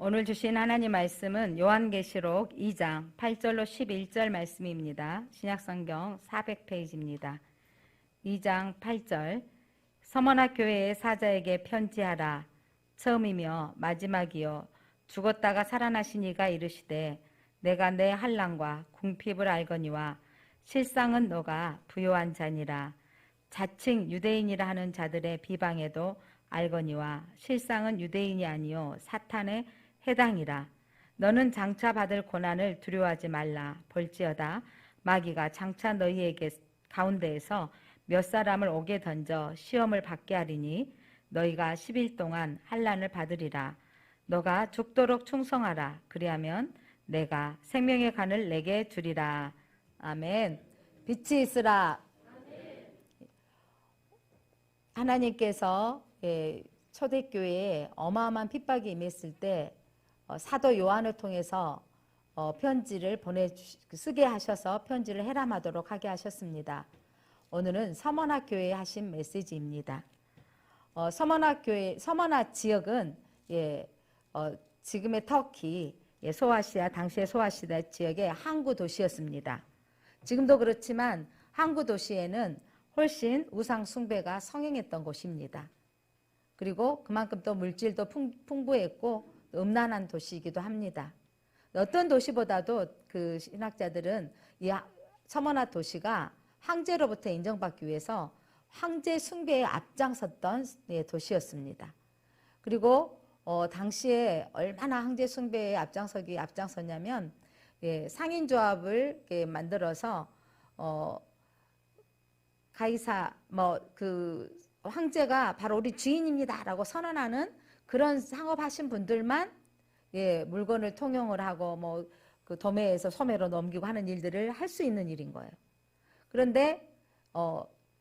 오늘 주신 하나님 말씀은 요한계시록 2장 8절로 11절 말씀입니다. 신약성경 400페이지입니다. 2장 8절 서머나 교회의 사자에게 편지하라. 처음이며 마지막이요 죽었다가 살아나신 이가 이르시되 내가 내 환난과 궁핍을 알거니와 실상은 너가 부요한 자니라. 자칭 유대인이라 하는 자들의 비방에도 알거니와 실상은 유대인이 아니요 사탄의 해당이라. 너는 장차 받을 고난을 두려워하지 말라. 볼지어다 마귀가 장차 너희에게 가운데에서 몇 사람을 옥에 던져 시험을 받게 하리니 너희가 10일 동안 환난을 받으리라. 너가 죽도록 충성하라. 그리하면 내가 생명의 간을 내게 주리라. 아멘. 빛이 있으라. 하나님께서 초대교회에 어마어마한 핍박이 임했을 때 사도 요한을 통해서 편지를 쓰게 하셔서 편지를 해람하도록 하게 하셨습니다. 오늘은 서머나 교회에 하신 메시지입니다. 서머나 지역은 지금의 터키, 소아시아, 당시의 소아시아 지역의 항구 도시였습니다. 지금도 그렇지만 항구 도시에는 훨씬 우상 숭배가 성행했던 곳입니다. 그리고 그만큼 또 물질도 풍부했고 음란한 도시이기도 합니다. 어떤 도시보다도 그 신학자들은 이 서머나 도시가 황제로부터 인정받기 위해서 황제 숭배에 앞장섰던 도시였습니다. 그리고 당시에 얼마나 황제 숭배에 앞장섰냐면 상인조합을 만들어서 가이사 황제가 바로 우리 주인입니다라고 선언하는 그런 상업하신 분들만 물건을 통용을 하고 그 도매에서 소매로 넘기고 하는 일들을 할 수 있는 일인 거예요. 그런데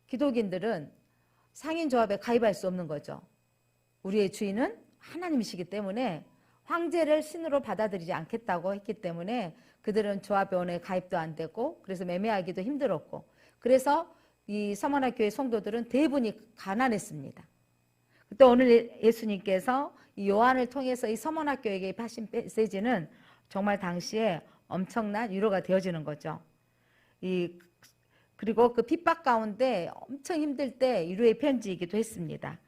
기독인들은 상인조합에 가입할 수 없는 거죠. 우리의 주인은 하나님이시기 때문에 황제를 신으로 받아들이지 않겠다고 했기 때문에 그들은 조합원에 가입도 안 되고 그래서 매매하기도 힘들었고 그래서 이 서머나 교회 성도들은 대부분이 가난했습니다. 또 오늘 예수님께서 이 요한을 통해서 이 서머나 교회에게 하신 메시지는 정말 당시에 엄청난 위로가 되어지는 거죠. 그리고 그 핍박 가운데 엄청 힘들 때 위로의 편지이기도 했습니다.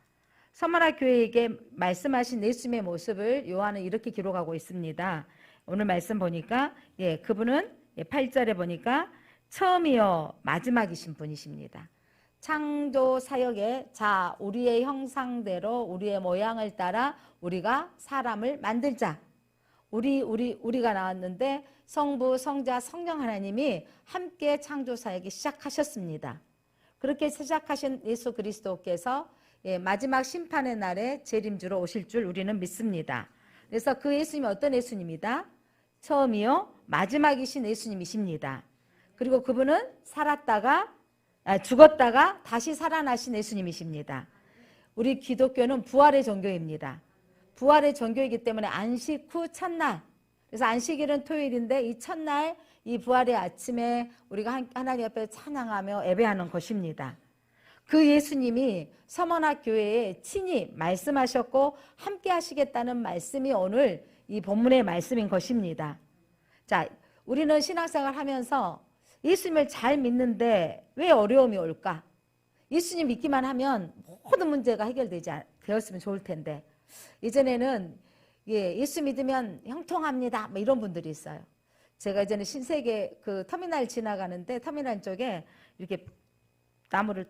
서머나 교회에게 말씀하신 예수님의 모습을 요한은 이렇게 기록하고 있습니다. 오늘 말씀 보니까 그분은 8절에 보니까 처음이요 마지막이신 분이십니다. 창조 사역에 우리의 형상대로 우리의 모양을 따라 우리가 사람을 만들자. 우리가 나왔는데 성부, 성자, 성령 하나님이 함께 창조 사역이 시작하셨습니다. 그렇게 시작하신 예수 그리스도께서 마지막 심판의 날에 재림주로 오실 줄 우리는 믿습니다. 그래서 그 예수님이 어떤 예수님이다? 처음이요 마지막이신 예수님이십니다. 그리고 그분은 죽었다가 다시 살아나신 예수님이십니다. 우리 기독교는 부활의 종교입니다. 부활의 종교이기 때문에 안식 후 첫날, 그래서 안식일은 토요일인데 이 첫날 이 부활의 아침에 우리가 하나님 앞에 찬양하며 예배하는 것입니다. 그 예수님이 서머나 교회에 친히 말씀하셨고 함께 하시겠다는 말씀이 오늘 이 본문의 말씀인 것입니다. 자, 우리는 신앙생활 하면서 예수님을 잘 믿는데 왜 어려움이 올까? 예수님 믿기만 하면 모든 문제가 되었으면 좋을 텐데 예전에는 예수 믿으면 형통합니다 이런 분들이 있어요. 제가 예전에 신세계 그 터미널 지나가는데 터미널 쪽에 이렇게 나무를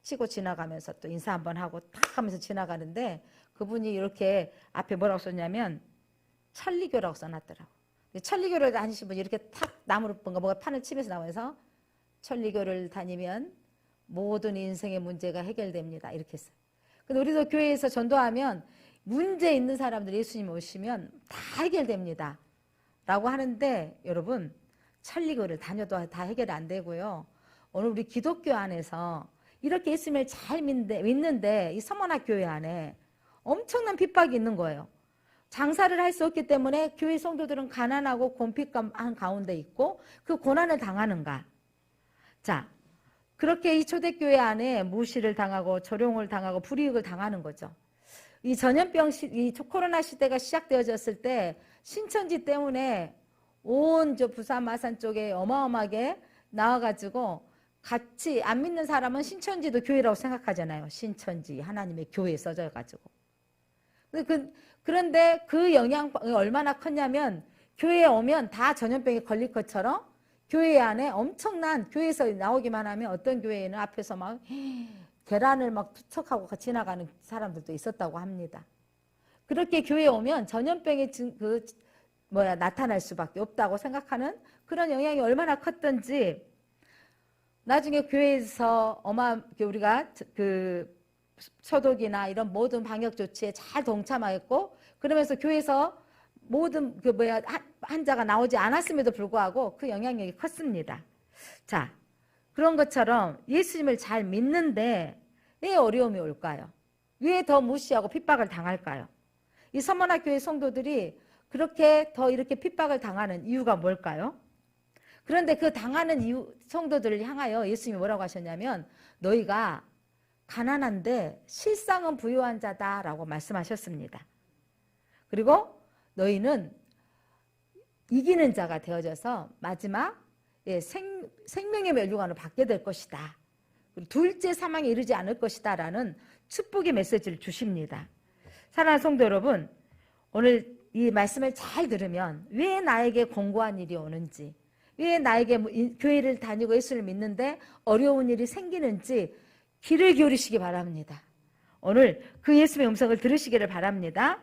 치고 지나가면서 또 인사 한번 하고 탁 하면서 지나가는데 그분이 이렇게 앞에 뭐라고 썼냐면 천리교라고 써놨더라고. 천리교를 다니신 분이 이렇게 탁 나무를 뭔가 판을 치면서 나와서 천리교를 다니면 모든 인생의 문제가 해결됩니다. 이렇게 했어요. 근데 우리도 교회에서 전도하면 문제 있는 사람들 예수님 오시면 다 해결됩니다. 라고 하는데 여러분 천리교를 다녀도 다 해결이 안 되고요. 오늘 우리 기독교 안에서 이렇게 예수님을 잘 믿는데 이 서머나 교회 안에 엄청난 핍박이 있는 거예요. 장사를 할 수 없기 때문에 교회 성도들은 가난하고 곤핍한 가운데 있고 그 고난을 당하는가. 자, 그렇게 이 초대교회 안에 무시를 당하고 조롱을 당하고 불이익을 당하는 거죠. 이 전염병 이 코로나 시대가 시작되어졌을 때 신천지 때문에 온 저 부산 마산 쪽에 어마어마하게 나와가지고 같이 안 믿는 사람은 신천지도 교회라고 생각하잖아요. 신천지 하나님의 교회에 써져가지고. 그런데 그 영향이 얼마나 컸냐면 교회에 오면 다 전염병에 걸릴 것처럼 교회 안에 엄청난, 교회에서 나오기만 하면 어떤 교회에는 앞에서 막 계란을 막 투척하고 지나가는 사람들도 있었다고 합니다. 그렇게 교회에 오면 전염병이 나타날 수밖에 없다고 생각하는 그런 영향이 얼마나 컸던지, 나중에 교회에서 우리가 그 소독이나 이런 모든 방역 조치에 잘 동참하였고, 그러면서 교회에서 모든 환자가 나오지 않았음에도 불구하고 그 영향력이 컸습니다. 자, 그런 것처럼 예수님을 잘 믿는데 왜 어려움이 올까요? 왜 더 무시하고 핍박을 당할까요? 이 서머나교회 성도들이 그렇게 더 이렇게 핍박을 당하는 이유가 뭘까요? 그런데 그 당하는 성도들을 향하여 예수님이 뭐라고 하셨냐면, 너희가 가난한데 실상은 부유한 자다라고 말씀하셨습니다. 그리고 너희는 이기는 자가 되어져서 마지막 생명의 멸류관을 받게 될 것이다. 그리고 둘째 사망에 이르지 않을 것이다 라는 축복의 메시지를 주십니다. 사랑하는 성도 여러분, 오늘 이 말씀을 잘 들으면 왜 나에게 공고한 일이 오는지, 왜 나에게 교회를 다니고 예수를 믿는데 어려운 일이 생기는지 귀를 기울이시기 바랍니다. 오늘 그 예수의 음성을 들으시기를 바랍니다.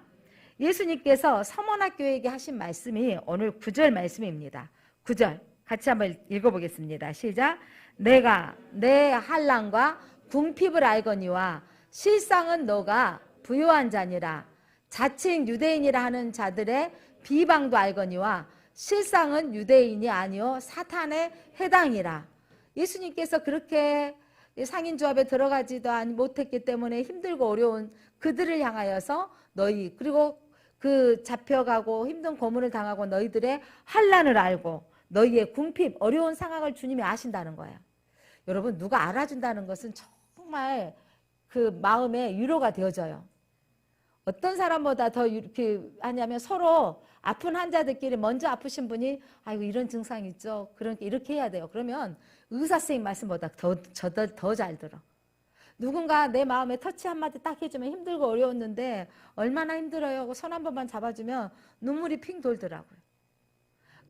예수님께서 서머나교회에게 하신 말씀이 오늘 9절 말씀입니다. 9절 같이 한번 읽어보겠습니다. 시작. 내가 내 환난과 궁핍을 알거니와 실상은 너가 부요한 자니라. 자칭 유대인이라 하는 자들의 비방도 알거니와 실상은 유대인이 아니요 사탄에 해당이라. 예수님께서 그렇게 상인조합에 들어가지도 못했기 때문에 힘들고 어려운 그들을 향하여서 너희, 그리고 그 잡혀가고 힘든 고문을 당하고 너희들의 환난을 알고 너희의 궁핍, 어려운 상황을 주님이 아신다는 거예요. 여러분, 누가 알아준다는 것은 정말 그 마음에 위로가 되어져요. 어떤 사람보다 더 이렇게 하냐면 서로 아픈 환자들끼리 먼저 아프신 분이 아이고 이런 증상이 있죠. 그러니까 이렇게 해야 돼요. 그러면 의사 선생님 말씀보다 더 잘 들어. 누군가 내 마음에 터치 한마디 딱 해주면 힘들고 어려웠는데 얼마나 힘들어요 하고 손 한 번만 잡아주면 눈물이 핑 돌더라고요.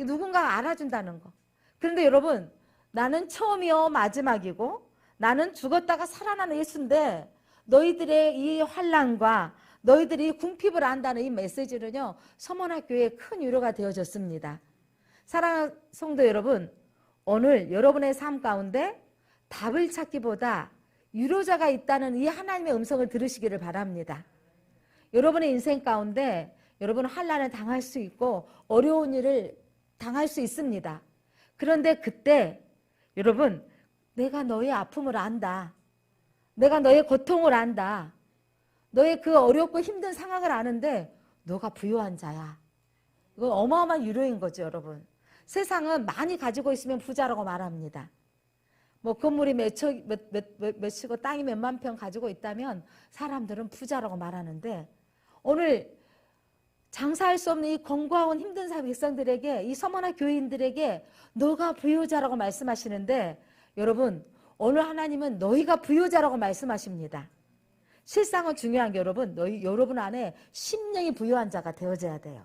누군가가 알아준다는 거. 그런데 여러분, 나는 처음이요 마지막이고 나는 죽었다가 살아나는 예수인데 너희들의 이 환난과 너희들이 궁핍을 안다는 이 메시지는요 서머나교회에 큰 위로가 되어졌습니다. 사랑하는 성도 여러분, 오늘 여러분의 삶 가운데 답을 찾기보다 위로자가 있다는 이 하나님의 음성을 들으시기를 바랍니다. 여러분의 인생 가운데 여러분은 환난을 당할 수 있고 어려운 일을 당할 수 있습니다. 그런데 그때 여러분, 내가 너의 아픔을 안다. 내가 너의 고통을 안다. 너의 그 어렵고 힘든 상황을 아는데 너가 부유한 자야. 이건 어마어마한 위로인 거죠, 여러분. 세상은 많이 가지고 있으면 부자라고 말합니다. 뭐 건물이 몇이고 땅이 몇만 평 가지고 있다면 사람들은 부자라고 말하는데, 오늘 장사할 수 없는 이 공고하고 힘든 백성들에게, 이 서머나 교인들에게 너가 부유자라고 말씀하시는데, 여러분 오늘 하나님은 너희가 부유자라고 말씀하십니다. 실상은 중요한 게 여러분 안에 심령이 부유한 자가 되어져야 돼요.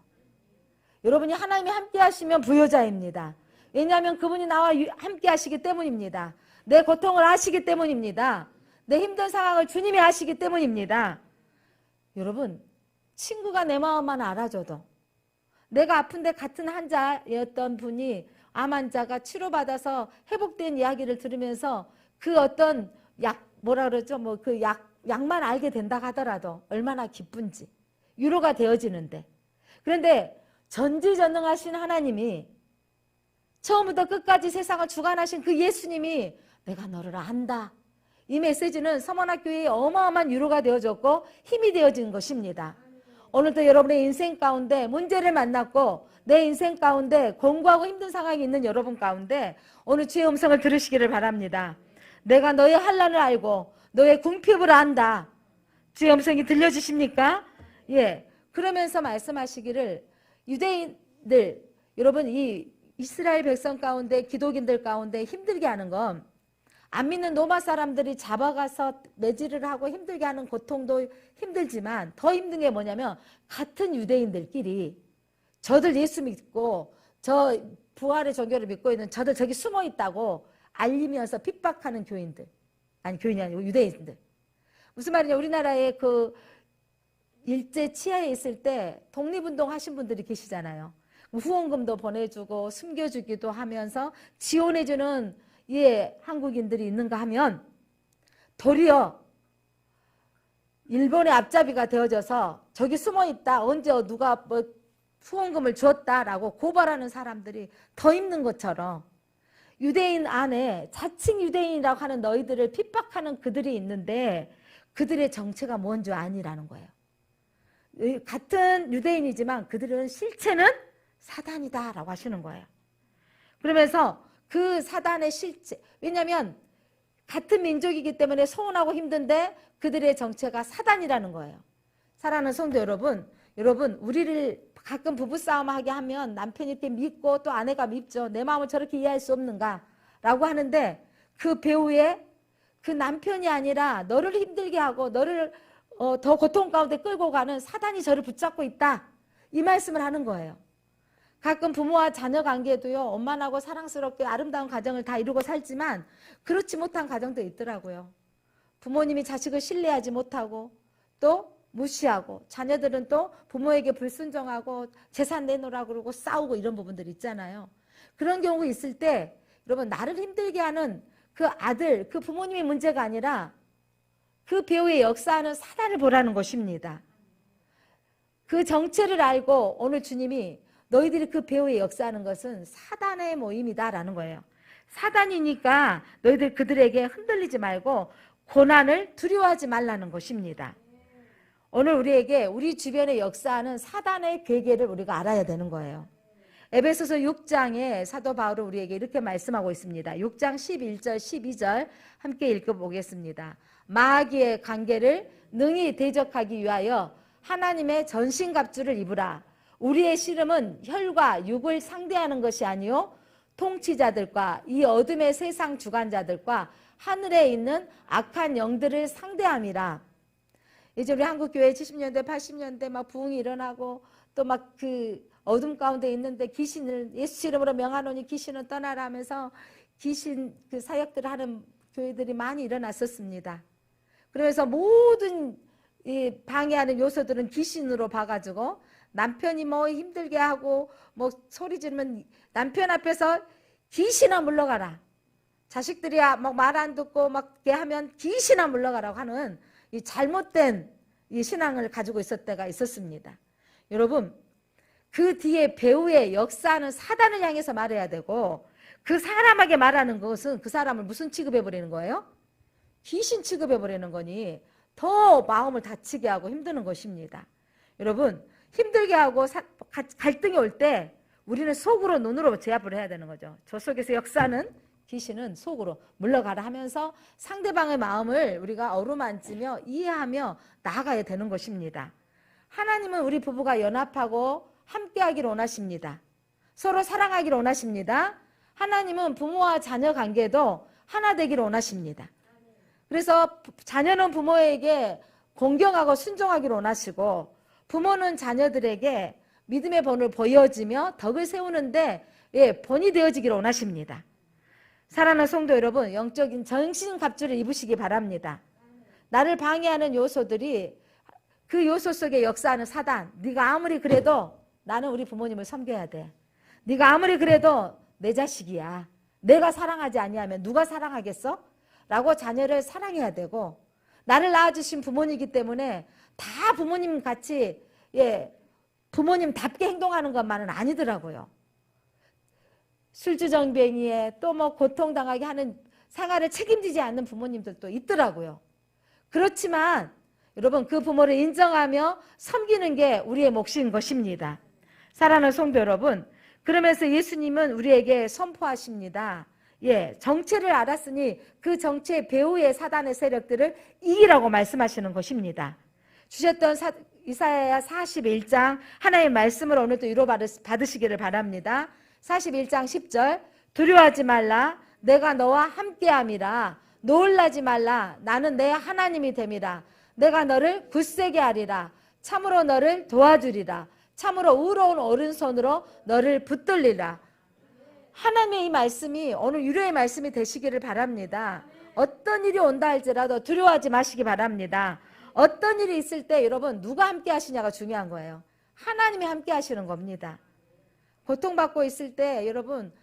여러분이 하나님이 함께 하시면 부유자입니다. 왜냐하면 그분이 나와 함께 하시기 때문입니다. 내 고통을 아시기 때문입니다. 내 힘든 상황을 주님이 아시기 때문입니다. 여러분, 친구가 내 마음만 알아줘도, 내가 아픈데 같은 환자였던 분이 암 환자가 치료받아서 회복된 이야기를 들으면서 그 어떤 약만 알게 된다 하더라도 얼마나 기쁜지, 위로가 되어지는데, 그런데 전지전능하신 하나님이 처음부터 끝까지 세상을 주관하신 그 예수님이 내가 너를 안다. 이 메시지는 서머나교회에 어마어마한 위로가 되어졌고 힘이 되어진 것입니다. 오늘도 여러분의 인생 가운데 문제를 만났고 내 인생 가운데 공고하고 힘든 상황이 있는 여러분 가운데 오늘 주의 음성을 들으시기를 바랍니다. 내가 너의 환난을 알고 너의 궁핍을 안다. 주의 음성이 들려주십니까? 예. 그러면서 말씀하시기를 유대인들, 여러분 이 이스라엘 백성 가운데 기독인들 가운데 힘들게 하는 건 안 믿는 로마 사람들이 잡아가서 매질을 하고 힘들게 하는 고통도 힘들지만 더 힘든 게 뭐냐면 같은 유대인들끼리 저들 예수 믿고 저 부활의 종교를 믿고 있는 저들 저기 숨어 있다고 알리면서 핍박하는 교인들. 아니 교인이 아니고 유대인들. 무슨 말이냐, 우리나라에 그 일제 치하에 있을 때 독립운동 하신 분들이 계시잖아요. 후원금도 보내주고 숨겨주기도 하면서 지원해주는 한국인들이 있는가 하면 도리어 일본의 앞잡이가 되어져서 저기 숨어있다, 언제 누가 뭐 후원금을 주었다라고 고발하는 사람들이 더 있는 것처럼 유대인 안에 자칭 유대인이라고 하는 너희들을 핍박하는 그들이 있는데 그들의 정체가 뭔 줄 아니라는 거예요. 같은 유대인이지만 그들은 실체는 사단이다라고 하시는 거예요. 그러면서 그 사단의 실체, 왜냐하면 같은 민족이기 때문에 서운하고 힘든데 그들의 정체가 사단이라는 거예요. 사랑하는 성도 여러분, 우리를 가끔 부부싸움하게 하면 남편이 이렇게 밉고 또 아내가 밉죠. 내 마음을 저렇게 이해할 수 없는가 라고 하는데 그 배우의 그 남편이 아니라 너를 힘들게 하고 너를 더 고통 가운데 끌고 가는 사단이 저를 붙잡고 있다, 이 말씀을 하는 거예요. 가끔 부모와 자녀 관계도요, 원만하고 사랑스럽게 아름다운 가정을 다 이루고 살지만 그렇지 못한 가정도 있더라고요. 부모님이 자식을 신뢰하지 못하고 또 무시하고 자녀들은 또 부모에게 불순종하고 재산 내놓으라고 그러고 싸우고 이런 부분들이 있잖아요. 그런 경우가 있을 때 여러분, 나를 힘들게 하는 그 아들, 그 부모님의 문제가 아니라 그 배우의 역사하는 사단을 보라는 것입니다. 그 정체를 알고 오늘 주님이 너희들이 그 배우의 역사하는 것은 사단의 모임이다라는 거예요. 사단이니까 너희들 그들에게 흔들리지 말고 고난을 두려워하지 말라는 것입니다. 오늘 우리에게 우리 주변에 역사하는 사단의 괴계를 우리가 알아야 되는 거예요. 에베소서 6장에 사도 바울은 우리에게 이렇게 말씀하고 있습니다. 6장 11절 12절 함께 읽어보겠습니다. 마귀의 관계를 능히 대적하기 위하여 하나님의 전신갑주를 입으라. 우리의 씨름은 혈과 육을 상대하는 것이 아니요 통치자들과 이 어둠의 세상 주관자들과 하늘에 있는 악한 영들을 상대함이라. 이제 우리 한국교회 70년대 80년대 막 부흥이 일어나고 또 막 그 어둠 가운데 있는데 귀신을 예수 이름으로 명하노니 귀신은 떠나라 하면서 귀신 그 사역들을 하는 교회들이 많이 일어났었습니다. 그래서 모든 이 방해하는 요소들은 귀신으로 봐가지고 남편이 뭐 힘들게 하고 뭐 소리 지르면 남편 앞에서 귀신아 물러가라. 자식들이 막 말 안 듣고 막 이렇게 하면 귀신아 물러가라고 하는 이 잘못된 이 신앙을 가지고 있을 때가 있었습니다. 여러분, 그 뒤에 배우의 역사는 사단을 향해서 말해야 되고 그 사람에게 말하는 것은 그 사람을 무슨 취급해버리는 거예요? 귀신 취급해버리는 거니 더 마음을 다치게 하고 힘드는 것입니다. 여러분, 힘들게 하고 갈등이 올 때 우리는 속으로 눈으로 제압을 해야 되는 거죠. 저 속에서 역사는 귀신은 속으로 물러가라 하면서 상대방의 마음을 우리가 어루만지며 이해하며 나아가야 되는 것입니다. 하나님은 우리 부부가 연합하고 함께하기를 원하십니다. 서로 사랑하기를 원하십니다. 하나님은 부모와 자녀 관계도 하나 되기를 원하십니다. 그래서 자녀는 부모에게 공경하고 순종하기를 원하시고 부모는 자녀들에게 믿음의 본을 보여주며 덕을 세우는데 본이 되어지기를 원하십니다. 사랑하는 성도 여러분, 영적인 전신갑주를 입으시기 바랍니다. 나를 방해하는 요소들이 그 요소 속에 역사하는 사단, 네가 아무리 그래도 나는 우리 부모님을 섬겨야 돼. 네가 아무리 그래도 내 자식이야. 내가 사랑하지 아니하면 누가 사랑하겠어? 라고 자녀를 사랑해야 되고, 나를 낳아주신 부모님이기 때문에 다 부모님 같이 부모님답게 행동하는 것만은 아니더라고요. 술주정뱅이에 또 뭐 고통당하게 하는 생활을 책임지지 않는 부모님들도 있더라고요. 그렇지만 여러분, 그 부모를 인정하며 섬기는 게 우리의 몫인 것입니다. 사랑하는 성도 여러분, 그러면서 예수님은 우리에게 선포하십니다. 정체를 알았으니 그 정체 배후의 사단의 세력들을 이기라고 말씀하시는 것입니다. 주셨던 이사야 41장 하나님의 말씀을 오늘도 위로받으시기를 바랍니다. 41장 10절 두려워하지 말라 내가 너와 함께함이라 놀라지 말라 나는 내 하나님이 됨이라 내가 너를 굳세게 하리라 참으로 너를 도와주리라 참으로 의로운 오른손으로 너를 붙들리라. 하나님의 이 말씀이 오늘 위로의 말씀이 되시기를 바랍니다. 어떤 일이 온다 할지라도 두려워하지 마시기 바랍니다. 어떤 일이 있을 때 여러분 누가 함께 하시냐가 중요한 거예요. 하나님이 함께 하시는 겁니다. 고통받고 있을 때 여러분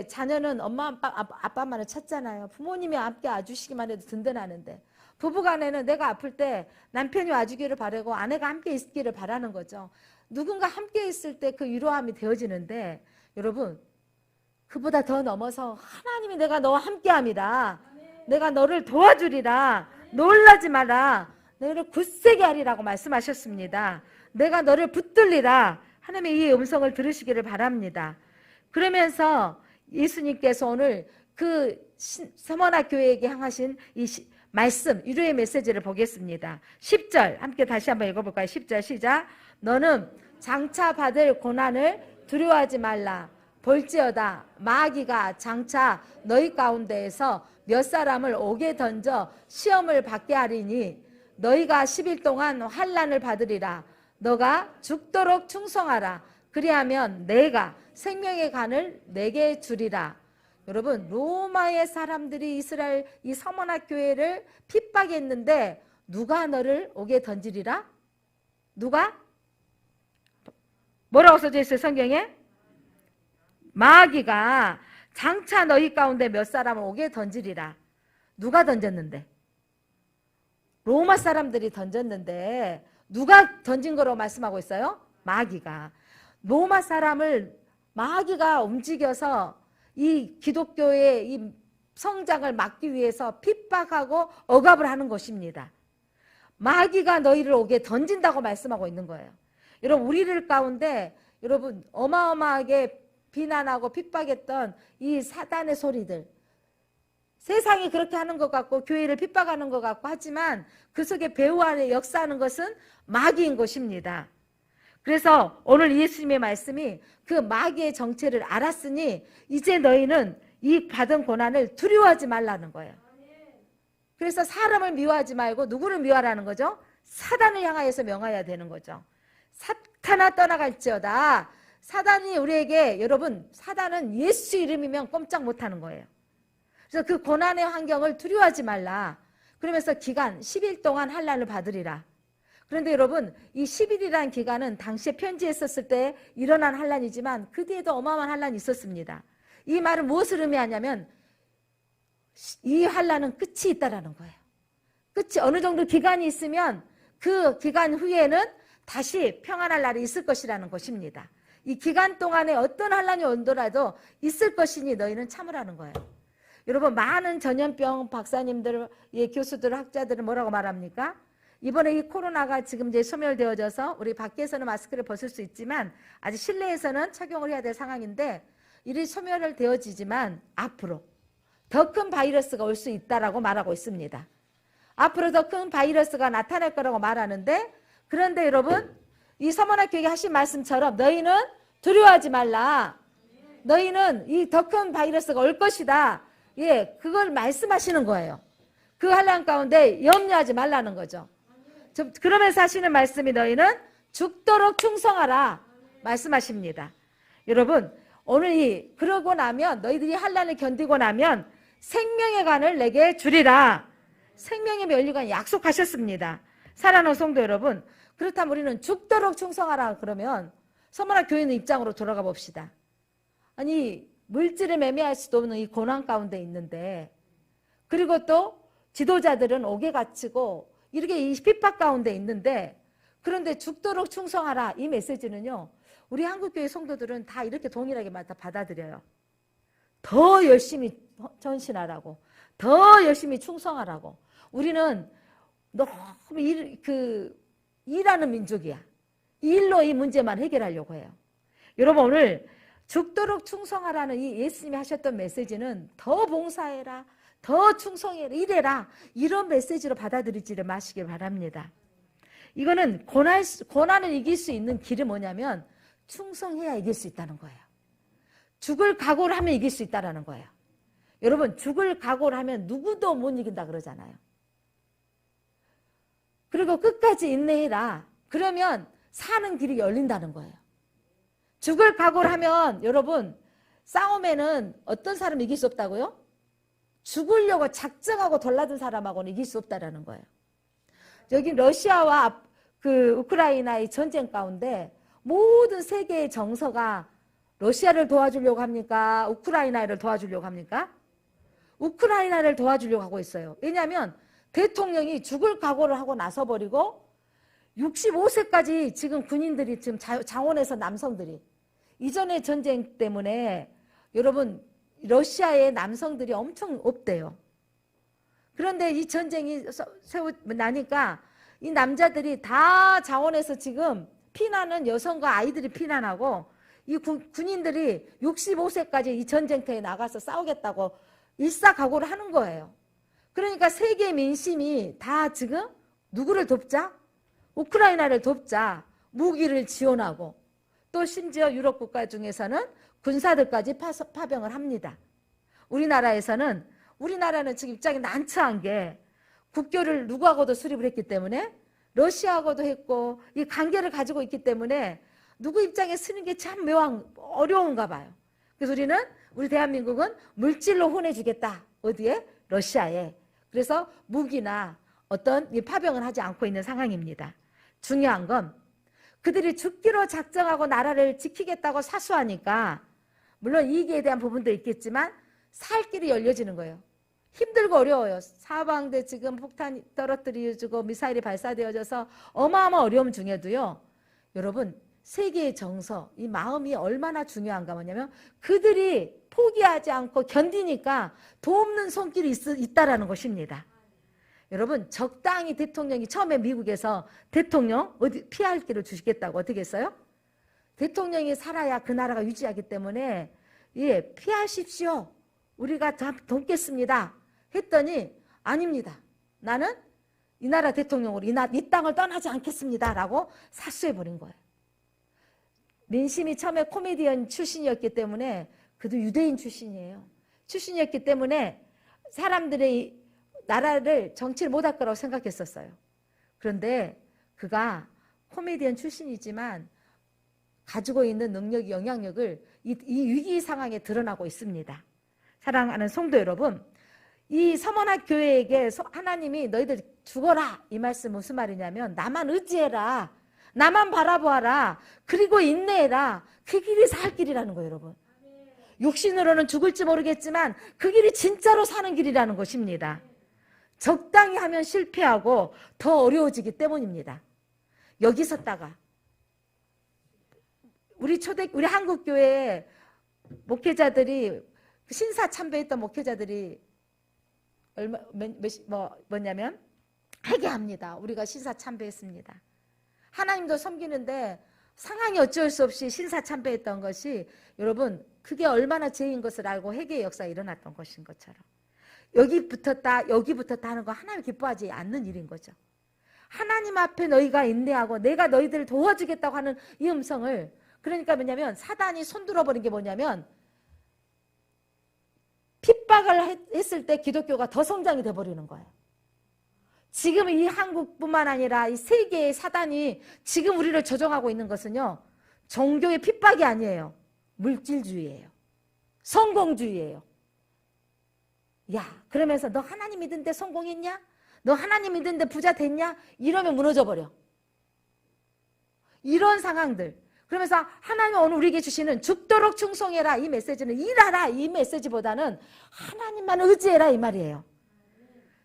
자녀는 엄마 아빠만을 찾잖아요. 부모님이 함께 와주시기만 해도 든든하는데 부부간에는 내가 아플 때 남편이 와주기를 바라고 아내가 함께 있기를 바라는 거죠. 누군가 함께 있을 때 그 위로함이 되어지는데 여러분 그보다 더 넘어서 하나님이 내가 너와 함께함이라 내가 너를 도와주리라 놀라지 마라 너를 굳세게 하리라고 말씀하셨습니다. 내가 너를 붙들리라 하나님의 이 음성을 들으시기를 바랍니다. 그러면서 예수님께서 오늘 그 서머나 교회에게 향하신 이 말씀 위로의 메시지를 보겠습니다. 10절 함께 다시 한번 읽어볼까요? 10절 시작. 너는 장차 받을 고난을 두려워하지 말라 볼지어다 마귀가 장차 너희 가운데에서 몇 사람을 옥에 던져 시험을 받게 하리니 너희가 10일 동안 환난을 받으리라 너가 죽도록 충성하라 그리하면 내가 생명의 간을 내게 주리라. 여러분 로마의 사람들이 이스라엘 이 서머나 교회를 핍박했는데 누가 너를 옥에 던지리라? 누가? 뭐라고 써져 있어요 성경에? 마귀가 장차 너희 가운데 몇 사람을 옥에 던지리라. 누가 던졌는데? 로마 사람들이 던졌는데 누가 던진 거로 말씀하고 있어요? 마귀가. 로마 사람을 마귀가 움직여서 이 기독교의 이 성장을 막기 위해서 핍박하고 억압을 하는 것입니다. 마귀가 너희를 옥에 던진다고 말씀하고 있는 거예요. 여러분 우리를 가운데 여러분 어마어마하게 비난하고 핍박했던 이 사단의 소리들 세상이 그렇게 하는 것 같고 교회를 핍박하는 것 같고 하지만 그 속에 배후 안에 역사하는 것은 마귀인 것입니다. 그래서 오늘 예수님의 말씀이 그 마귀의 정체를 알았으니 이제 너희는 이 받은 고난을 두려워하지 말라는 거예요. 그래서 사람을 미워하지 말고 누구를 미워하라는 거죠? 사단을 향하여서 명하여야 되는 거죠. 사탄아 떠나갈지어다. 사단이 우리에게 여러분 사단은 예수 이름이면 꼼짝 못하는 거예요. 그래서 그 고난의 환경을 두려워하지 말라. 그러면서 기간 10일 동안 환난을 받으리라. 그런데 여러분 이 10일이라는 기간은 당시에 편지했었을 때 일어난 환난이지만 그 뒤에도 어마어마한 환난이 있었습니다. 이 말은 무엇을 의미하냐면 이 환난은 끝이 있다라는 거예요. 끝이 어느 정도 기간이 있으면 그 기간 후에는 다시 평안할 날이 있을 것이라는 것입니다. 이 기간 동안에 어떤 환난이 오더라도 있을 것이니 너희는 참으라는 거예요. 여러분 많은 전염병 박사님들, 교수들, 학자들은 뭐라고 말합니까? 이번에 이 코로나가 지금 이제 소멸되어져서 우리 밖에서는 마스크를 벗을 수 있지만 아직 실내에서는 착용을 해야 될 상황인데 일이 소멸되어지지만 앞으로 더 큰 바이러스가 올 수 있다라고 말하고 있습니다. 앞으로 더 큰 바이러스가 나타날 거라고 말하는데 그런데 여러분 이 서머나 교회에 하신 말씀처럼 너희는 두려워하지 말라. 너희는 이 더 큰 바이러스가 올 것이다. 예, 그걸 말씀하시는 거예요. 그 환난 가운데 염려하지 말라는 거죠. 그러면서 하시는 말씀이 너희는 죽도록 충성하라 말씀하십니다. 여러분 오늘 그러고 나면 너희들이 환난을 견디고 나면 생명의 간을 내게 주리라. 생명의 면류관 약속하셨습니다. 사랑하는 성도 여러분 그렇다면 우리는 죽도록 충성하라 그러면 서머나 교회의 입장으로 돌아가 봅시다. 아니 물질을 매매할 수도 없는 이 고난 가운데 있는데 그리고 또 지도자들은 옥에 갇히고 이렇게 이 핍박 가운데 있는데 그런데 죽도록 충성하라 이 메시지는요 우리 한국교회 성도들은 다 이렇게 동일하게 다 받아들여요. 더 열심히 전신하라고 더 열심히 충성하라고 우리는 너무 일하는 민족이야. 일로 이 문제만 해결하려고 해요. 여러분 오늘 죽도록 충성하라는 이 예수님이 하셨던 메시지는 더 봉사해라 더 충성해라 이래라 이런 메시지로 받아들이지를 마시길 바랍니다. 이거는 고난을 이길 수 있는 길이 뭐냐면 충성해야 이길 수 있다는 거예요. 죽을 각오를 하면 이길 수 있다는 거예요. 여러분, 죽을 각오를 하면 누구도 못 이긴다 그러잖아요. 그리고 끝까지 인내해라. 그러면 사는 길이 열린다는 거예요. 죽을 각오를 하면 여러분, 싸움에는 어떤 사람이 이길 수 없다고요? 죽으려고 작정하고 돌라든 사람하고는 이길 수 없다라는 거예요. 여기 러시아와 우크라이나의 전쟁 가운데 모든 세계의 정서가 러시아를 도와주려고 합니까? 우크라이나를 도와주려고 합니까? 우크라이나를 도와주려고 하고 있어요. 왜냐하면 대통령이 죽을 각오를 하고 나서버리고 65세까지 지금 군인들이 지금 장원에서 남성들이 이전의 전쟁 때문에 여러분 러시아의 남성들이 엄청 없대요. 그런데 이 전쟁이 나니까 이 남자들이 다 자원해서 지금 피난은 여성과 아이들이 피난하고 이 군인들이 65세까지 이 전쟁터에 나가서 싸우겠다고 일사각오를 하는 거예요. 그러니까 세계 민심이 다 지금 누구를 돕자? 우크라이나를 돕자 무기를 지원하고 또 심지어 유럽 국가 중에서는 군사들까지 파병을 합니다. 우리나라는 지금 입장이 난처한 게 국교를 누구하고도 수립을 했기 때문에 러시아하고도 했고 이 관계를 가지고 있기 때문에 누구 입장에 쓰는 게 참 어려운가 봐요. 그래서 우리 대한민국은 물질로 혼내주겠다. 어디에? 러시아에. 그래서 무기나 어떤 파병을 하지 않고 있는 상황입니다. 중요한 건 그들이 죽기로 작정하고 나라를 지키겠다고 사수하니까 물론 이익에 대한 부분도 있겠지만 살 길이 열려지는 거예요. 힘들고 어려워요. 사방대 지금 폭탄이 떨어뜨려지고 미사일이 발사되어져서 어마어마한 어려움 중에도요. 여러분 세계의 정서, 이 마음이 얼마나 중요한가 뭐냐면 그들이 포기하지 않고 견디니까 돕는 손길이 있다라는 것입니다. 여러분 적당히 대통령이 처음에 미국에서 대통령 피할 길을 주시겠다고 어떻게 했어요? 대통령이 살아야 그 나라가 유지하기 때문에 예, 피하십시오. 우리가 다 돕겠습니다. 했더니 아닙니다. 나는 이 나라 대통령으로 이 땅을 떠나지 않겠습니다. 라고 사수해버린 거예요. 민심이 처음에 코미디언 출신이었기 때문에 그도 유대인 출신이에요. 출신이었기 때문에 사람들의 나라를 정치를 못할 거라고 생각했었어요. 그런데 그가 코미디언 출신이지만 가지고 있는 능력, 영향력을 이 위기 상황에 드러나고 있습니다. 사랑하는 성도 여러분, 이 서머나 교회에게 하나님이 너희들 죽어라 이 말씀 무슨 말이냐면 나만 의지해라. 나만 바라보아라. 그리고 인내해라. 그 길이 살 길이라는 거예요, 여러분. 육신으로는 죽을지 모르겠지만 그 길이 진짜로 사는 길이라는 것입니다. 적당히 하면 실패하고 더 어려워지기 때문입니다. 여기 섰다가 우리 한국 교회 목회자들이 신사 참배했던 목회자들이 뭐냐면 회개합니다. 우리가 신사 참배했습니다. 하나님도 섬기는데 상황이 어쩔 수 없이 신사 참배했던 것이 여러분 그게 얼마나 죄인 것을 알고 회개의 역사가 일어났던 것인 것처럼 여기 붙었다 하는 거 하나님 기뻐하지 않는 일인 거죠. 하나님 앞에 너희가 인내하고 내가 너희들을 도와주겠다고 하는 이 음성을 그러니까 뭐냐면 사단이 손들어버린 게 뭐냐면 핍박을 했을 때 기독교가 더 성장이 돼버리는 거예요. 지금 이 한국뿐만 아니라 이 세계의 사단이 지금 우리를 조종하고 있는 것은요. 종교의 핍박이 아니에요. 물질주의예요. 성공주의예요. 야, 그러면서 너 하나님 믿는데 성공했냐? 너 하나님 믿는데 부자 됐냐? 이러면 무너져버려. 이런 상황들. 그러면서 하나님 오늘 우리에게 주시는 죽도록 충성해라 이 메시지는 일하라 이 메시지보다는 하나님만 의지해라 이 말이에요.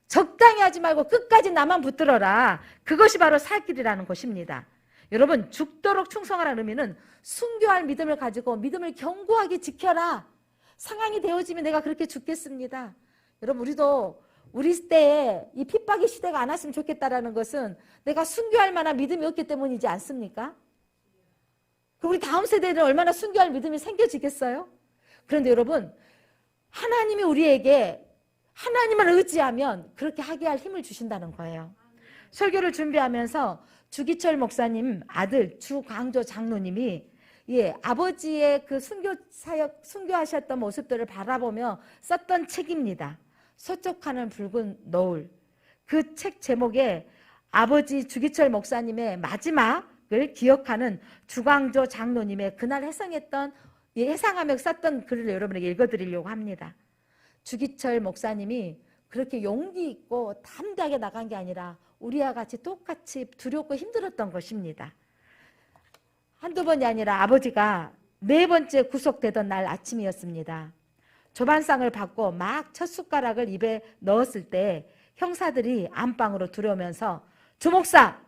적당히 하지 말고 끝까지 나만 붙들어라. 그것이 바로 살 길이라는 것입니다. 여러분 죽도록 충성하라는 의미는 순교할 믿음을 가지고 믿음을 견고하게 지켜라. 상황이 되어지면 내가 그렇게 죽겠습니다. 여러분 우리도 우리 때에 이 핍박의 시대가 안 왔으면 좋겠다라는 것은 내가 순교할 만한 믿음이 없기 때문이지 않습니까? 우리 다음 세대들은 얼마나 순교할 믿음이 생겨지겠어요? 그런데 여러분 하나님이 우리에게 하나님을 의지하면 그렇게 하게 할 힘을 주신다는 거예요. 설교를 준비하면서 주기철 목사님 아들 주광조 장로님이 아버지의 그 순교하셨던 모습들을 바라보며 썼던 책입니다. 서쪽하는 붉은 노을. 그 책 제목에 아버지 주기철 목사님의 마지막을 기억하는 주광조 장로님의 그날 해상하며 썼던 글을 여러분에게 읽어드리려고 합니다. 주기철 목사님이 그렇게 용기 있고 담대하게 나간 게 아니라 우리와 같이 똑같이 두렵고 힘들었던 것입니다. 한두 번이 아니라 아버지가 4번째 구속되던 날 아침이었습니다. 조반상을 받고 막 첫 숟가락을 입에 넣었을 때 형사들이 안방으로 들어오면서 주목사,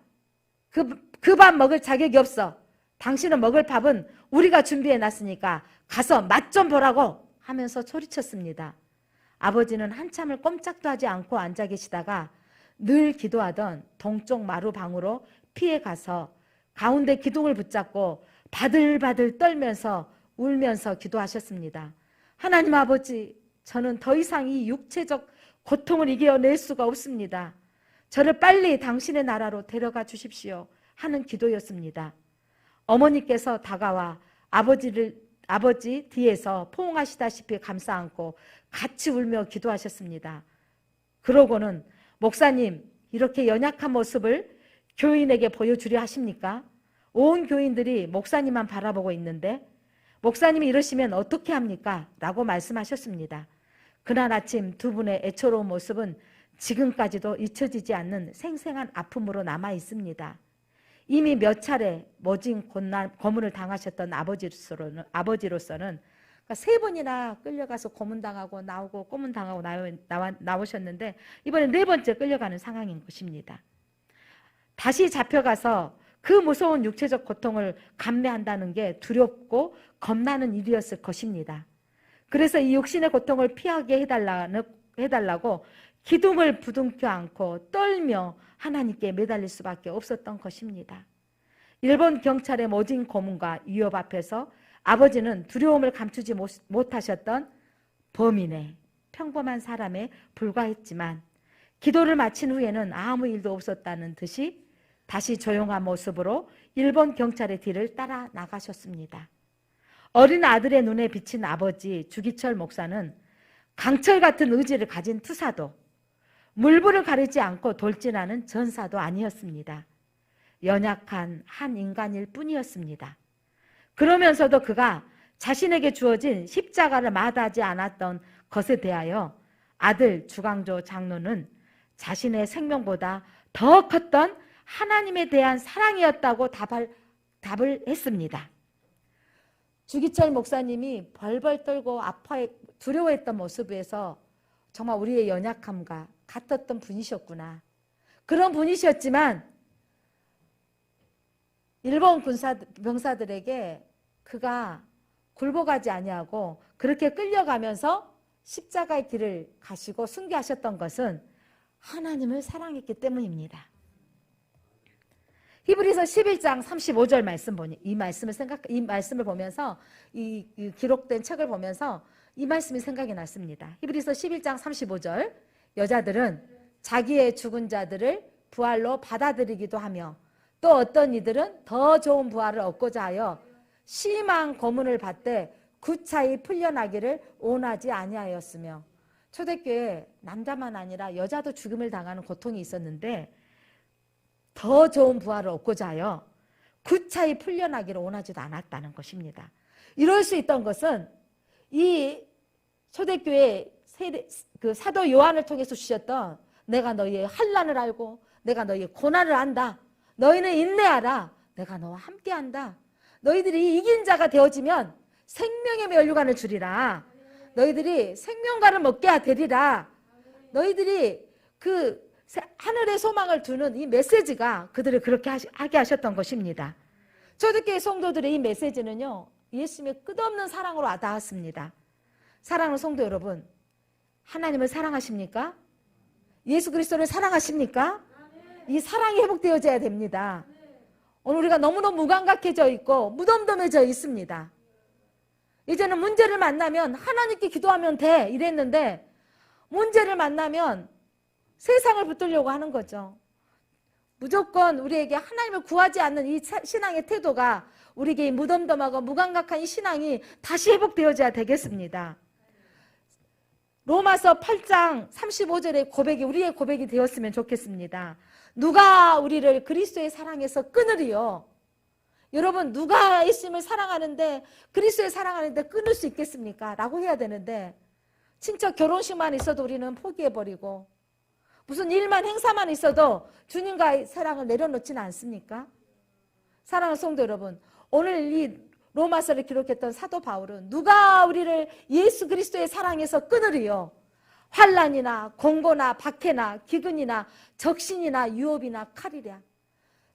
그 밥 먹을 자격이 없어. 당신은 먹을 밥은 우리가 준비해놨으니까 가서 맛 좀 보라고 하면서 소리쳤습니다. 아버지는 한참을 꼼짝도 하지 않고 앉아 계시다가 늘 기도하던 동쪽 마루 방으로 피해가서 가운데 기둥을 붙잡고 바들바들 떨면서 울면서 기도하셨습니다. 하나님 아버지, 저는 더 이상 이 육체적 고통을 이겨낼 수가 없습니다. 저를 빨리 당신의 나라로 데려가 주십시오 하는 기도였습니다. 어머니께서 다가와 아버지 뒤에서 포옹하시다시피 감싸 안고 같이 울며 기도하셨습니다. 그러고는 목사님, 이렇게 연약한 모습을 교인에게 보여주려 하십니까? 온 교인들이 목사님만 바라보고 있는데 목사님이 이러시면 어떻게 합니까? 라고 말씀하셨습니다. 그날 아침 두 분의 애처로운 모습은 지금까지도 잊혀지지 않는 생생한 아픔으로 남아 있습니다. 이미 몇 차례 모진 고문을 당하셨던 아버지로서는 그러니까 3번이나 끌려가서 고문당하고 나오고 고문당하고 나오셨는데 이번에 4번째 끌려가는 상황인 것입니다. 다시 잡혀가서 그 무서운 육체적 고통을 감내한다는 게 두렵고 겁나는 일이었을 것입니다. 그래서 이 육신의 고통을 피하게 해달라고 기둥을 부둥켜 안고 떨며 하나님께 매달릴 수밖에 없었던 것입니다. 일본 경찰의 모진 고문과 위협 앞에서 아버지는 두려움을 감추지 못하셨던 범인의 평범한 사람에 불과했지만 기도를 마친 후에는 아무 일도 없었다는 듯이 다시 조용한 모습으로 일본 경찰의 뒤를 따라 나가셨습니다. 어린 아들의 눈에 비친 아버지 주기철 목사는 강철 같은 의지를 가진 투사도 물불을 가리지 않고 돌진하는 전사도 아니었습니다. 연약한 한 인간일 뿐이었습니다. 그러면서도 그가 자신에게 주어진 십자가를 마다하지 않았던 것에 대하여 아들 주광조 장로는 자신의 생명보다 더 컸던 하나님에 대한 사랑이었다고 답을 했습니다. 주기철 목사님이 벌벌 떨고 두려워했던 모습에서 정말 우리의 연약함과 같았던 분이셨구나. 그런 분이셨지만 일본 병사들에게 그가 굴복하지 아니하고 그렇게 끌려가면서 십자가의 길을 가시고 순교하셨던 것은 하나님을 사랑했기 때문입니다. 히브리서 11장 35절 말씀 보니 이 말씀을 보면서 이 기록된 책을 보면서 이 말씀이 생각이 났습니다. 히브리서 11장 35절 여자들은 자기의 죽은 자들을 부활로 받아들이기도 하며 또 어떤 이들은 더 좋은 부활을 얻고자 하여 심한 고문을 받되 구차히 풀려나기를 원하지 아니하였으며 초대교회 남자만 아니라 여자도 죽음을 당하는 고통이 있었는데 더 좋은 부활을 얻고자 하여 구차히 풀려나기를 원하지도 않았다는 것입니다. 이럴 수 있던 것은 이 초대교회 그 사도 요한을 통해서 주셨던 내가 너희의 환난을 알고 내가 너희의 고난을 안다. 너희는 인내하라. 내가 너와 함께한다. 너희들이 이긴 자가 되어지면 생명의 면류관을 주리라. 너희들이 생명과를 먹게 되리라. 너희들이 그 하늘의 소망을 두는 이 메시지가 그들을 그렇게 하게 하셨던 것입니다. 초대교회 성도들의 이 메시지는요, 예수님의 끝없는 사랑으로 와닿았습니다. 사랑하는 성도 여러분, 하나님을 사랑하십니까? 예수 그리스도를 사랑하십니까? 이 사랑이 회복되어져야 됩니다. 오늘 우리가 너무너무 무감각해져 있고 무덤덤해져 있습니다. 이제는 문제를 만나면 하나님께 기도하면 돼 이랬는데 문제를 만나면 세상을 붙들려고 하는 거죠. 무조건 우리에게 하나님을 구하지 않는 이 신앙의 태도가 우리에게 이 무덤덤하고 무감각한 이 신앙이 다시 회복되어져야 되겠습니다. 로마서 8장 35절의 고백이 우리의 고백이 되었으면 좋겠습니다. 누가 우리를 그리스도의 사랑에서 끊으리요? 여러분, 누가 예수님을 사랑하는데 그리스도의 사랑하는데 끊을 수 있겠습니까? 라고 해야 되는데 친척 결혼식만 있어도 우리는 포기해버리고 무슨 일만 행사만 있어도 주님과의 사랑을 내려놓지는 않습니까? 사랑하는 성도 여러분, 오늘 이 로마서를 기록했던 사도 바울은 누가 우리를 예수 그리스도의 사랑에서 끊으리요? 환난이나 공고나 박해나 기근이나 적신이나 유업이나 칼이랴.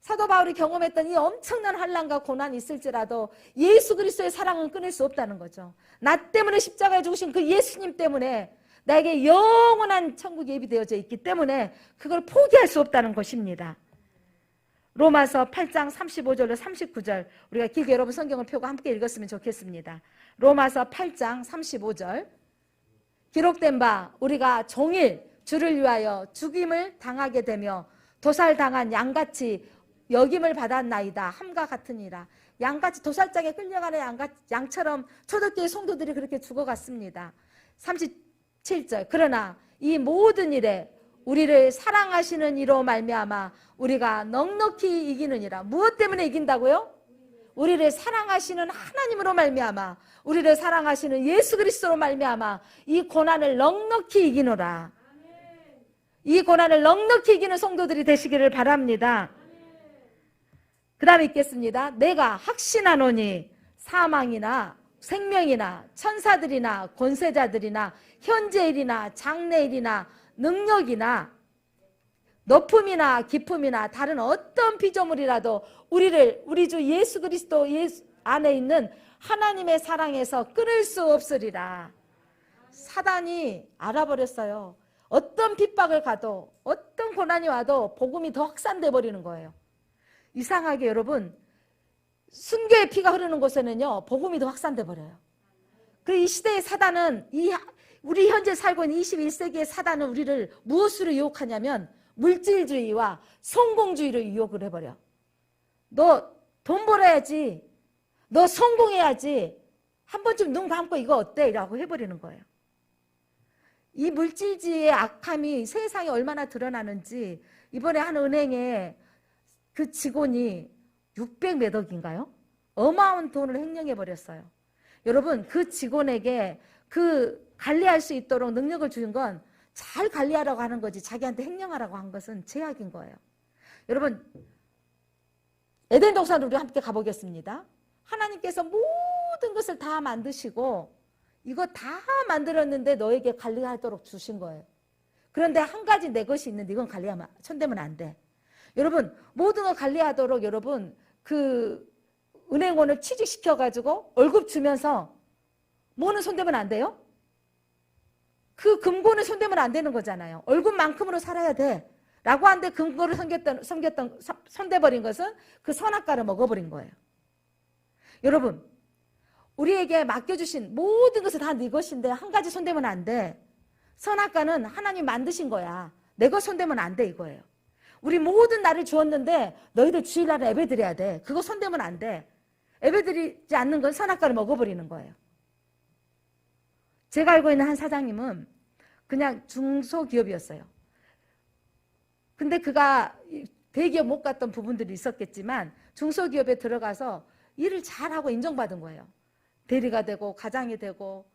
사도 바울이 경험했던 이 엄청난 환난과 고난이 있을지라도 예수 그리스도의 사랑은 끊을 수 없다는 거죠. 나 때문에 십자가에 죽으신 그 예수님 때문에 나에게 영원한 천국이 예비되어져 있기 때문에 그걸 포기할 수 없다는 것입니다. 로마서 8장 35절로 39절 우리가 길게 여러분 성경을 펴고 함께 읽었으면 좋겠습니다. 로마서 8장 35절 기록된 바 우리가 종일 주를 위하여 죽임을 당하게 되며 도살당한 양같이 여김을 받았나이다 함과 같으니라. 양같이 도살장에 끌려가는 양처럼 초대교회 성도들이 그렇게 죽어갔습니다. 37절 그러나 이 모든 일에 우리를 사랑하시는 이로 말미암아 우리가 넉넉히 이기느니라. 무엇 때문에 이긴다고요? 우리를 사랑하시는 하나님으로 말미암아 우리를 사랑하시는 예수 그리스도로 말미암아 이 고난을 넉넉히 이기노라. 이 고난을 넉넉히 이기는 성도들이 되시기를 바랍니다. 그 다음에 읽겠습니다. 내가 확신하노니 사망이나 생명이나 천사들이나 권세자들이나 현재일이나 장래일이나 능력이나 높음이나 깊음이나 다른 어떤 피조물이라도 우리 주 예수 그리스도 안에 있는 하나님의 사랑에서 끊을 수 없으리라. 사단이 알아버렸어요. 어떤 핍박을 가도 어떤 고난이 와도 복음이 더 확산돼 버리는 거예요. 이상하게 여러분 순교의 피가 흐르는 곳에는요 복음이 더 확산돼 버려요. 이 시대의 사단은 우리 현재 살고 있는 21세기의 사단은 우리를 무엇으로 유혹하냐면 물질주의와 성공주의로 유혹을 해버려. 너 돈 벌어야지, 너 성공해야지, 한 번쯤 눈 감고 이거 어때? 라고 해버리는 거예요. 이 물질주의의 악함이 세상에 얼마나 드러나는지 이번에 한 은행에 그 직원이 600몇 억인가요? 어마어마한 돈을 횡령해버렸어요. 여러분 그 직원에게 그 관리할 수 있도록 능력을 주는 건 잘 관리하라고 하는 거지 자기한테 횡령하라고 한 것은 제약인 거예요. 여러분 에덴 동산으로 우리 함께 가보겠습니다. 하나님께서 모든 것을 다 만드시고 이거 다 만들었는데 너에게 관리하도록 주신 거예요. 그런데 한 가지 내 것이 있는데 이건 관리하면 손대면 안 돼. 여러분 모든 걸 관리하도록 여러분 그 은행원을 취직시켜가지고 월급 주면서 뭐는 손대면 안 돼요? 그 금고는 손대면 안 되는 거잖아요. 월급만큼으로 살아야 돼 라고 하는데 금고를 손대버린 것은 그 선악과를 먹어버린 거예요. 여러분 우리에게 맡겨주신 모든 것을 다 네 것인데 한 가지 손대면 안 돼. 선악과는 하나님 만드신 거야. 내 것 손대면 안 돼 이거예요. 우리 모든 날을 주었는데 너희들 주일날에 예배드려야 돼. 그거 손대면 안 돼. 예배드리지 않는 건 선악과를 먹어버리는 거예요. 제가 알고 있는 한 사장님은 그냥 중소기업이었어요. 근데 그가 대기업 못 갔던 부분들이 있었겠지만 중소기업에 들어가서 일을 잘하고 인정받은 거예요. 대리가 되고 과장이 되고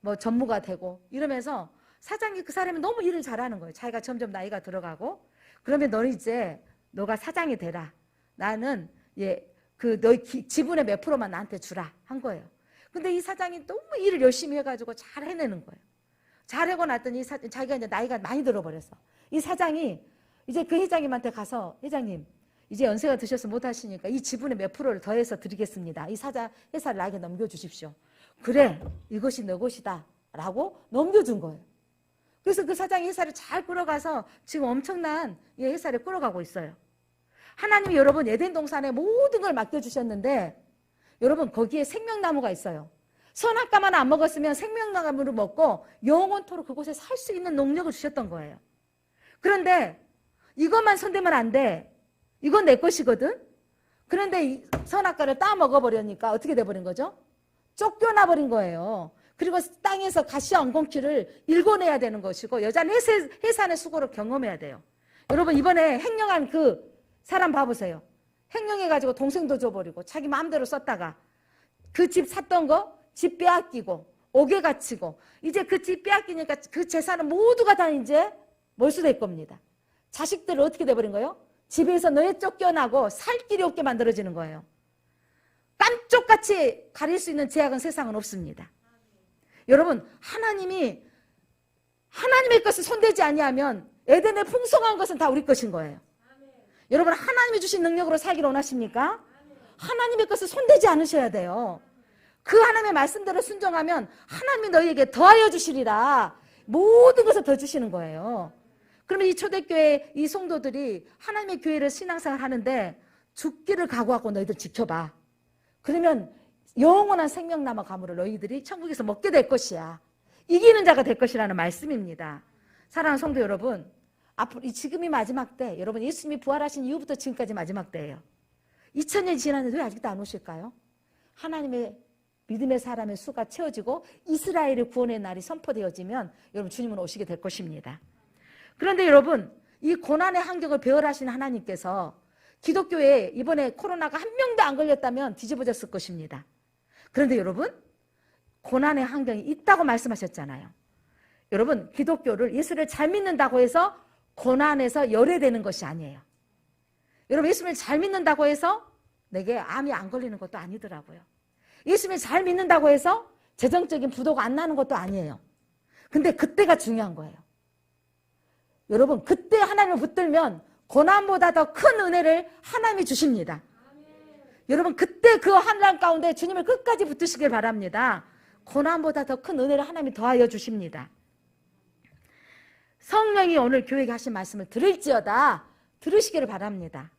뭐 전무가 되고 이러면서 사장이 그 사람이 너무 일을 잘하는 거예요. 자기가 점점 나이가 들어가고 그러면 너가 사장이 되라. 나는 너희 지분의 몇 프로만 나한테 주라 한 거예요. 근데 이 사장이 너무 일을 열심히 해가지고 잘 해내는 거예요. 잘하고 났더니 자기가 이제 나이가 많이 들어버렸어. 이 사장이 이제 그 회장님한테 가서 회장님 이제 연세가 드셔서 못하시니까 이 지분의 몇 프로를 더해서 드리겠습니다. 이 회사를 나에게 넘겨주십시오. 그래 이것이 너 것이다 라고 넘겨준 거예요. 그래서 그 사장이 회사를 잘 끌어가서 지금 엄청난 회사를 끌어가고 있어요. 하나님이 여러분 에덴 동산에 모든 걸 맡겨주셨는데 여러분 거기에 생명나무가 있어요. 선악과만 안 먹었으면 생명나무를 먹고 영원토록 그곳에 살 수 있는 능력을 주셨던 거예요. 그런데 이것만 손대면 안 돼. 이건 내 것이거든. 그런데 이 선악과를 따먹어버리니까 어떻게 돼버린 거죠? 쫓겨나 버린 거예요. 그리고 땅에서 가시와 엉겅퀴를 일궈내야 되는 것이고, 여자는 해산의 수고를 경험해야 돼요. 여러분, 이번에 횡령한 그 사람 봐보세요. 횡령해가지고 동생도 줘버리고 자기 마음대로 썼다가 그 집 샀던 거 집 빼앗기고 옥에 갇히고, 이제 그 집 빼앗기니까 그 재산은 모두가 다 이제 몰수될 겁니다. 자식들을 어떻게 돼버린 거예요? 집에서 너에 쫓겨나고 살 길이 없게 만들어지는 거예요. 깜쪽같이 가릴 수 있는 제약은 세상은 없습니다. 여러분, 하나님의 것을 손대지 아니하면 에덴의 풍성한 것은 다 우리 것인 거예요. 여러분, 하나님이 주신 능력으로 살기를 원하십니까? 하나님의 것을 손대지 않으셔야 돼요. 그 하나님의 말씀대로 순종하면 하나님이 너희에게 더하여 주시리라. 모든 것을 더 주시는 거예요. 그러면 이 초대교회 이 성도들이 하나님의 교회를 신앙생활 하는데 죽기를 각오하고 너희들 지켜봐. 그러면 영원한 생명나무 가물을 너희들이 천국에서 먹게 될 것이야. 이기는 자가 될 것이라는 말씀입니다. 사랑하는 성도 여러분, 앞으로 지금이 마지막 때, 여러분 예수님이 부활하신 이후부터 지금까지 마지막 때예요. 2000년이 지났는데 왜 아직도 안 오실까요? 하나님의 믿음의 사람의 수가 채워지고 이스라엘의 구원의 날이 선포되어지면 여러분 주님은 오시게 될 것입니다. 그런데 여러분, 이 고난의 환경을 배열하신 하나님께서 기독교에 이번에 코로나가 한 명도 안 걸렸다면 뒤집어졌을 것입니다. 그런데 여러분, 고난의 환경이 있다고 말씀하셨잖아요. 여러분, 기독교를 예수를 잘 믿는다고 해서 고난에서 열애되는 것이 아니에요. 여러분, 예수님을 잘 믿는다고 해서 내게 암이 안 걸리는 것도 아니더라고요. 예수님을 잘 믿는다고 해서 재정적인 부도가 안 나는 것도 아니에요. 근데 그때가 중요한 거예요. 여러분, 그때 하나님을 붙들면 고난보다 더 큰 은혜를 하나님이 주십니다. 여러분, 그때 그 환난 가운데 주님을 끝까지 붙드시길 바랍니다. 고난보다 더 큰 은혜를 하나님이 더하여 주십니다. 성령이 오늘 교회에 하신 말씀을 들을지어다 들으시기를 바랍니다.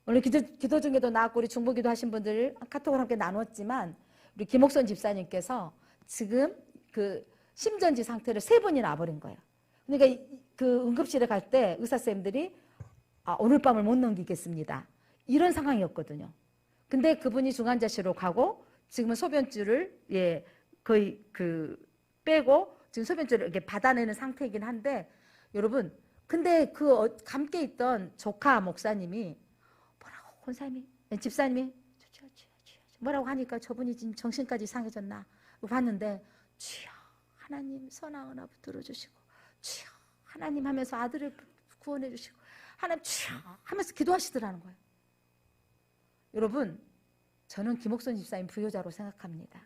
오늘 기도 중에도 나왔고 우리 중보기도 하신 분들 카톡을 함께 나눴지만 우리 김옥선 집사님께서 지금 그 심전지 상태를 3번이나 와버린 거예요. 그러니까 그 응급실에 갈 때 의사쌤들이 오늘 밤을 못 넘기겠습니다. 이런 상황이었거든요. 근데 그분이 중환자실로 가고 지금은 소변줄을 거의 빼고 지금 소변줄을 이렇게 받아내는 상태이긴 한데, 여러분, 근데 그 함께 있던 조카 목사님이 뭐라고 집사님이 뭐라고 하니까 저분이 지금 정신까지 이상해졌나 봤는데, 주여 하나님 선한 은혜 붙들어 주시고, 주여 하나님 하면서 아들을 구원해 주시고, 하나님 주여 하면서 기도하시더라는 거예요. 여러분, 저는 김옥선 집사님 부효자로 생각합니다.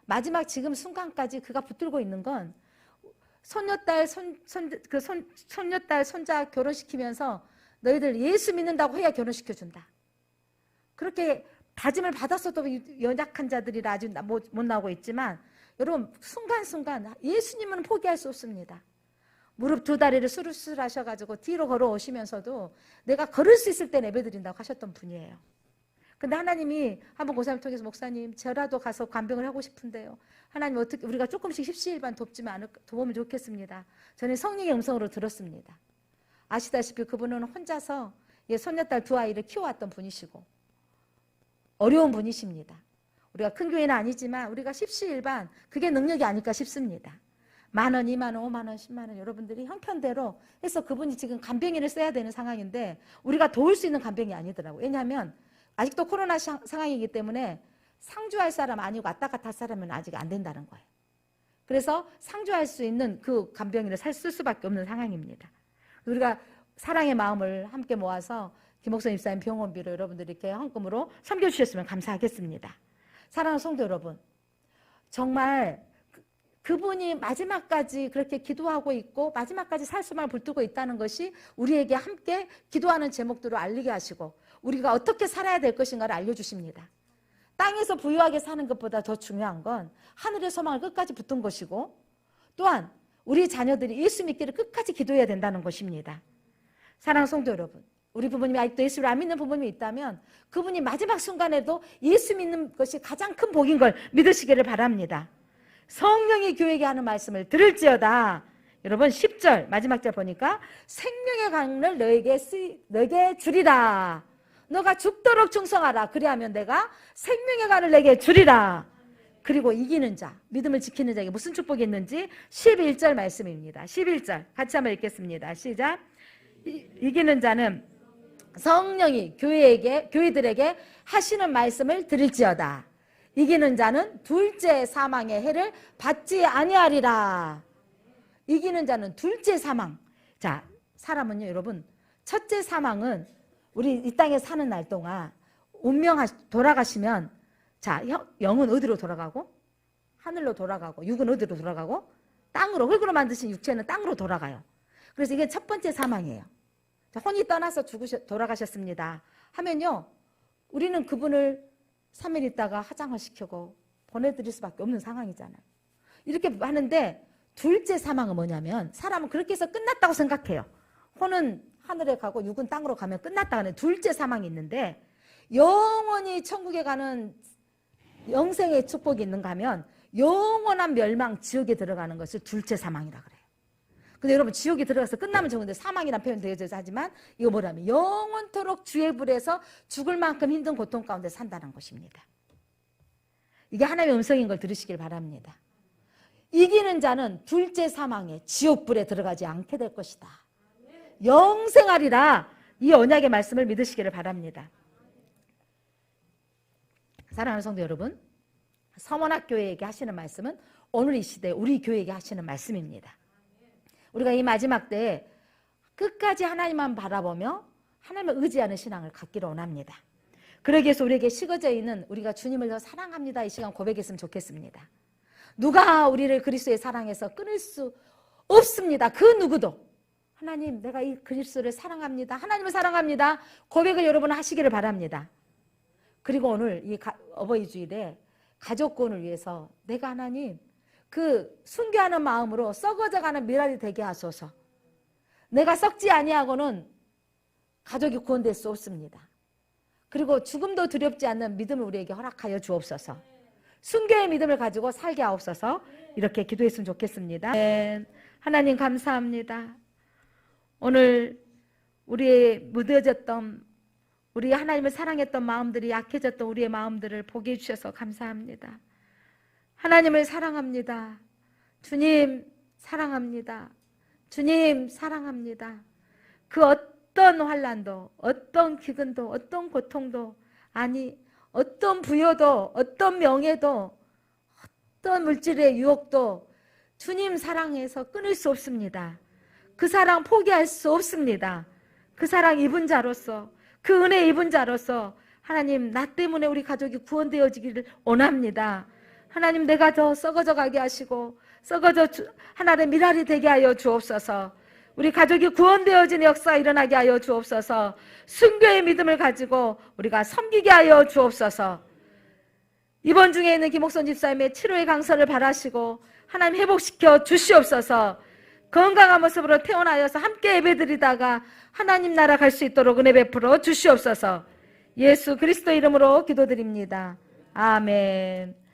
마지막 지금 순간까지 그가 붙들고 있는 건 손녀딸 손자 결혼시키면서 너희들 예수 믿는다고 해야 결혼시켜준다. 그렇게 다짐을 받았어도 연약한 자들이라 아직 못 나오고 있지만, 여러분 순간순간 예수님은 포기할 수 없습니다. 무릎 2다리를 수술을 하셔가지고 뒤로 걸어오시면서도 내가 걸을 수 있을 때 예배드린다고 하셨던 분이에요. 근데 하나님이 한번 고사님 통해서, 목사님 저라도 가서 간병을 하고 싶은데요, 하나님 어떻게 우리가 조금씩 십시일반 돕으면 좋겠습니다. 저는 성령의 음성으로 들었습니다. 아시다시피 그분은 혼자서 손녀딸 2아이를 키워왔던 분이시고 어려운 분이십니다. 우리가 큰 교회는 아니지만 우리가 십시일반 그게 능력이 아닐까 싶습니다. 10,000원, 20,000원, 50,000원, 10,000원 여러분들이 형편대로 해서 그분이 지금 간병인을 써야 되는 상황인데 우리가 도울 수 있는 간병이 아니더라고요. 왜냐하면 아직도 코로나 상황이기 때문에 상주할 사람 아니고 왔다 갔다 할 사람은 아직 안 된다는 거예요. 그래서 상주할 수 있는 그 간병인을 쓸 수밖에 없는 상황입니다. 우리가 사랑의 마음을 함께 모아서 김옥선 집사님 병원비로 여러분들이 이렇게 헌금으로 섬겨주셨으면 감사하겠습니다. 사랑하는 성도 여러분, 정말 그분이 마지막까지 그렇게 기도하고 있고 마지막까지 살 수만 붙들고 있다는 것이 우리에게 함께 기도하는 제목들을 알리게 하시고 우리가 어떻게 살아야 될 것인가를 알려주십니다. 땅에서 부유하게 사는 것보다 더 중요한 건 하늘의 소망을 끝까지 붙든 것이고, 또한 우리 자녀들이 예수 믿기를 끝까지 기도해야 된다는 것입니다. 사랑하는 성도 여러분, 우리 부모님이 아직도 예수를 안 믿는 부모님이 있다면 그분이 마지막 순간에도 예수 믿는 것이 가장 큰 복인 걸 믿으시기를 바랍니다. 성령이 교회에게 하는 말씀을 들을지어다 여러분 10절 마지막 절 보니까 생명의 강을 너에게 주리라. 너가 죽도록 충성하라. 그리하면 내가 생명의 강을 내게 주리라. 그리고 이기는 자, 믿음을 지키는 자에게 무슨 축복이 있는지 11절 말씀입니다. 11절 같이 한번 읽겠습니다. 시작. 이기는 자는 성령이 교회들에게 하시는 말씀을 들을지어다. 이기는 자는 둘째 사망의 해를 받지 아니하리라. 이기는 자는 둘째 사망. 자, 사람은요, 여러분, 첫째 사망은 우리 이 땅에 사는 날 동안 돌아가시면, 자, 영은 어디로 돌아가고? 하늘로 돌아가고, 육은 어디로 돌아가고? 땅으로, 흙으로 만드신 육체는 땅으로 돌아가요. 그래서 이게 첫 번째 사망이에요. 자, 혼이 떠나서 돌아가셨습니다 하면요, 우리는 그분을 3일 있다가 화장을 시키고 보내드릴 수밖에 없는 상황이잖아요. 이렇게 하는데 둘째 사망은 뭐냐면, 사람은 그렇게 해서 끝났다고 생각해요. 혼은 하늘에 가고 육은 땅으로 가면 끝났다 하는 둘째 사망이 있는데, 영원히 천국에 가는 영생의 축복이 있는가 하면 영원한 멸망, 지옥에 들어가는 것을 둘째 사망이라 그래요. 근데 여러분, 지옥에 들어가서 끝나면 좋은데 사망이라는 표현 되어져서 하지만 이거 뭐라면 영원토록 주의 불에서 죽을 만큼 힘든 고통 가운데 산다는 것입니다. 이게 하나님의 음성인 걸 들으시길 바랍니다. 이기는 자는 둘째 사망에 지옥불에 들어가지 않게 될 것이다. 영생하리라. 이 언약의 말씀을 믿으시기를 바랍니다. 사랑하는 성도 여러분, 서원학교회에게 하시는 말씀은 오늘 이 시대에 우리 교회에게 하시는 말씀입니다. 우리가 이 마지막 때에 끝까지 하나님만 바라보며 하나님을 의지하는 신앙을 갖기를 원합니다. 그러기 위해서 우리에게 식어져 있는 우리가 주님을 더 사랑합니다 이 시간 고백했으면 좋겠습니다. 누가 우리를 그리스도의 사랑에서 끊을 수 없습니다. 그 누구도. 하나님, 내가 이 그리스도를 사랑합니다. 하나님을 사랑합니다. 고백을 여러분 하시기를 바랍니다. 그리고 오늘 이 어버이 주일에 가족권을 위해서 내가 하나님 그 순교하는 마음으로 썩어져가는 미랄이 되게 하소서. 내가 썩지 아니하고는 가족이 구원될 수 없습니다. 그리고 죽음도 두렵지 않는 믿음을 우리에게 허락하여 주옵소서. 순교의 믿음을 가지고 살게 하옵소서. 이렇게 기도했으면 좋겠습니다. 하나님 감사합니다. 오늘 우리의 무뎌졌던, 우리 하나님을 사랑했던 마음들이 약해졌던 우리의 마음들을 보게 해주셔서 감사합니다. 하나님을 사랑합니다. 주님 사랑합니다. 주님 사랑합니다. 그 어떤 환난도, 어떤 기근도, 어떤 고통도, 아니 어떤 부여도, 어떤 명예도, 어떤 물질의 유혹도 주님 사랑에서 끊을 수 없습니다. 그 사랑 포기할 수 없습니다. 그 사랑 입은 자로서, 그 은혜 입은 자로서 하나님, 나 때문에 우리 가족이 구원되어지기를 원합니다. 하나님, 내가 더 썩어져 가게 하시고 썩어져 하나님의 미랄이 되게 하여 주옵소서. 우리 가족이 구원되어지는 역사가 일어나게 하여 주옵소서. 순교의 믿음을 가지고 우리가 섬기게 하여 주옵소서. 이번 중에 있는 김옥선 집사님의 치료의 강서를 바라시고 하나님 회복시켜 주시옵소서. 건강한 모습으로 태어나여서 함께 예배드리다가 하나님 나라 갈 수 있도록 은혜 베풀어 주시옵소서. 예수 그리스도 이름으로 기도드립니다. 아멘.